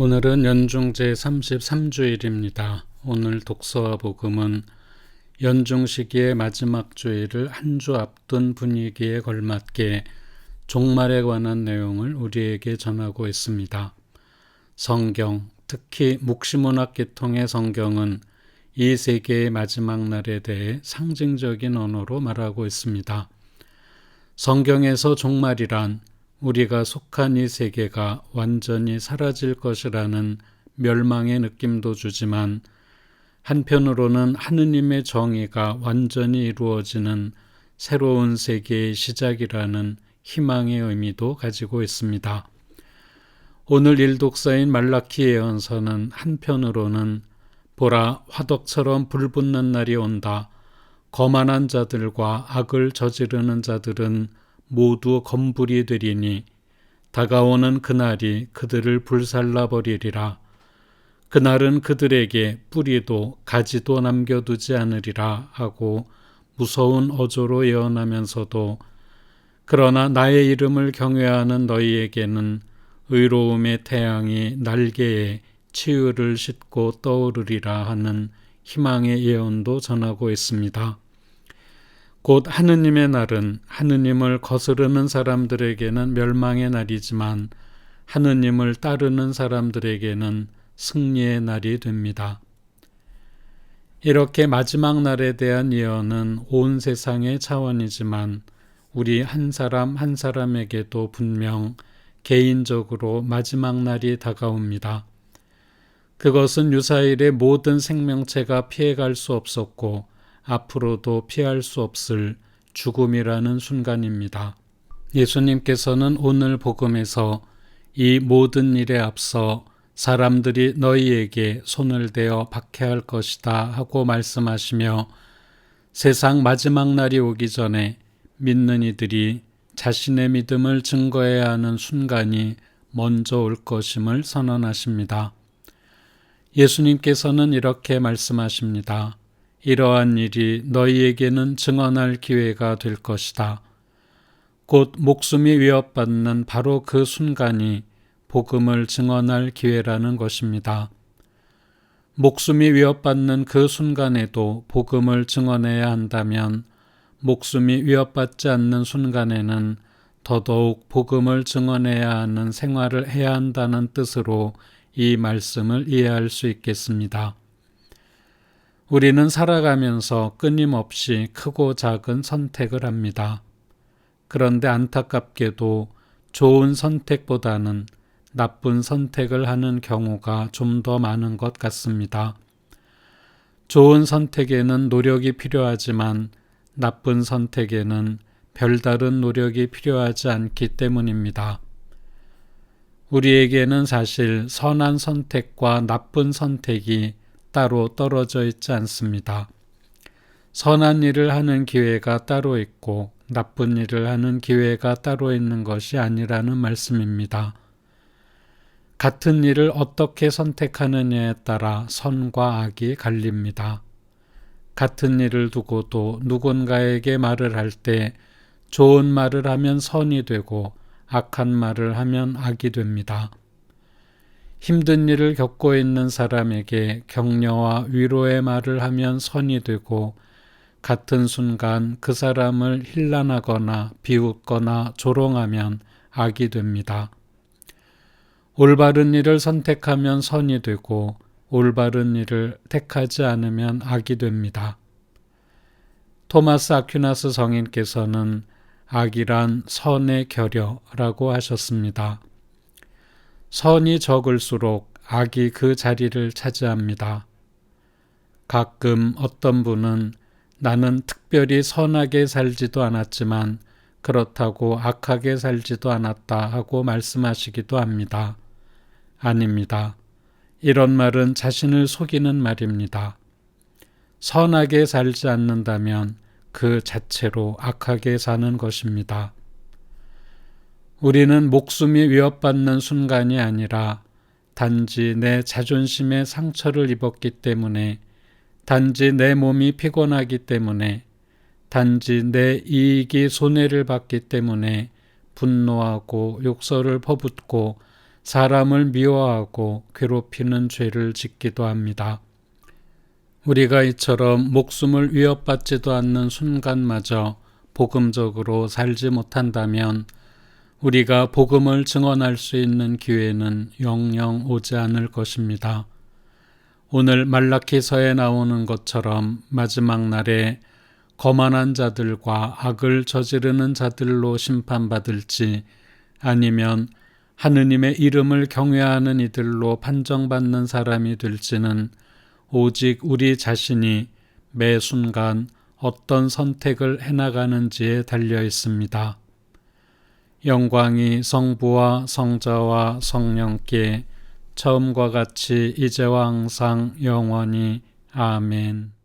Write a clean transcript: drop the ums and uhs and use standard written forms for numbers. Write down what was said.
오늘은 연중 제33주일입니다. 오늘 독서와 복음은 연중 시기의 마지막 주일을 한 주 앞둔 분위기에 걸맞게 종말에 관한 내용을 우리에게 전하고 있습니다. 성경, 특히 묵시문학 계통의 성경은 이 세계의 마지막 날에 대해 상징적인 언어로 말하고 있습니다. 성경에서 종말이란 우리가 속한 이 세계가 완전히 사라질 것이라는 멸망의 느낌도 주지만 한편으로는 하느님의 정의가 완전히 이루어지는 새로운 세계의 시작이라는 희망의 의미도 가지고 있습니다. 오늘 일독서인 말라키 예언서는 한편으로는 보라, 화덕처럼 불붙는 날이 온다. 거만한 자들과 악을 저지르는 자들은 모두 검불이 되리니 다가오는 그날이 그들을 불살라 버리리라. 그날은 그들에게 뿌리도 가지도 남겨두지 않으리라 하고 무서운 어조로 예언하면서도 그러나 나의 이름을 경외하는 너희에게는 의로움의 태양이 날개에 치유를 싣고 떠오르리라 하는 희망의 예언도 전하고 있습니다. 곧 하느님의 날은 하느님을 거스르는 사람들에게는 멸망의 날이지만 하느님을 따르는 사람들에게는 승리의 날이 됩니다. 이렇게 마지막 날에 대한 예언은 온 세상의 차원이지만 우리 한 사람 한 사람에게도 분명 개인적으로 마지막 날이 다가옵니다. 그것은 유사일의 모든 생명체가 피해갈 수 없었고 앞으로도 피할 수 없을 죽음이라는 순간입니다. 예수님께서는 오늘 복음에서 이 모든 일에 앞서 사람들이 너희에게 손을 대어 박해할 것이다 하고 말씀하시며 세상 마지막 날이 오기 전에 믿는 이들이 자신의 믿음을 증거해야 하는 순간이 먼저 올 것임을 선언하십니다. 예수님께서는 이렇게 말씀하십니다. 이러한 일이 너희에게는 증언할 기회가 될 것이다. 곧 목숨이 위협받는 바로 그 순간이 복음을 증언할 기회라는 것입니다. 목숨이 위협받는 그 순간에도 복음을 증언해야 한다면 목숨이 위협받지 않는 순간에는 더더욱 복음을 증언해야 하는 생활을 해야 한다는 뜻으로 이 말씀을 이해할 수 있겠습니다. 우리는 살아가면서 끊임없이 크고 작은 선택을 합니다. 그런데 안타깝게도 좋은 선택보다는 나쁜 선택을 하는 경우가 좀 더 많은 것 같습니다. 좋은 선택에는 노력이 필요하지만 나쁜 선택에는 별다른 노력이 필요하지 않기 때문입니다. 우리에게는 사실 선한 선택과 나쁜 선택이 따로 떨어져 있지 않습니다. 선한 일을 하는 기회가 따로 있고 나쁜 일을 하는 기회가 따로 있는 것이 아니라는 말씀입니다. 같은 일을 어떻게 선택하느냐에 따라 선과 악이 갈립니다. 같은 일을 두고도 누군가에게 말을 할 때 좋은 말을 하면 선이 되고 악한 말을 하면 악이 됩니다. 힘든 일을 겪고 있는 사람에게 격려와 위로의 말을 하면 선이 되고 같은 순간 그 사람을 힐난하거나 비웃거나 조롱하면 악이 됩니다. 올바른 일을 선택하면 선이 되고 올바른 일을 택하지 않으면 악이 됩니다. 토마스 아퀴나스 성인께서는 악이란 선의 결여라고 하셨습니다. 선이 적을수록 악이 그 자리를 차지합니다. 가끔 어떤 분은 나는 특별히 선하게 살지도 않았지만 그렇다고 악하게 살지도 않았다 하고 말씀하시기도 합니다. 아닙니다. 이런 말은 자신을 속이는 말입니다. 선하게 살지 않는다면 그 자체로 악하게 사는 것입니다. 우리는 목숨이 위협받는 순간이 아니라 단지 내 자존심에 상처를 입었기 때문에, 단지 내 몸이 피곤하기 때문에, 단지 내 이익이 손해를 받기 때문에 분노하고 욕설을 퍼붓고 사람을 미워하고 괴롭히는 죄를 짓기도 합니다. 우리가 이처럼 목숨을 위협받지도 않는 순간마저 복음적으로 살지 못한다면 우리가 복음을 증언할 수 있는 기회는 영영 오지 않을 것입니다. 오늘 말라기서에 나오는 것처럼 마지막 날에 거만한 자들과 악을 저지르는 자들로 심판받을지 아니면 하느님의 이름을 경외하는 이들로 판정받는 사람이 될지는 오직 우리 자신이 매 순간 어떤 선택을 해나가는지에 달려 있습니다. 영광이 성부와 성자와 성령께 처음과 같이 이제와 항상 영원히 아멘.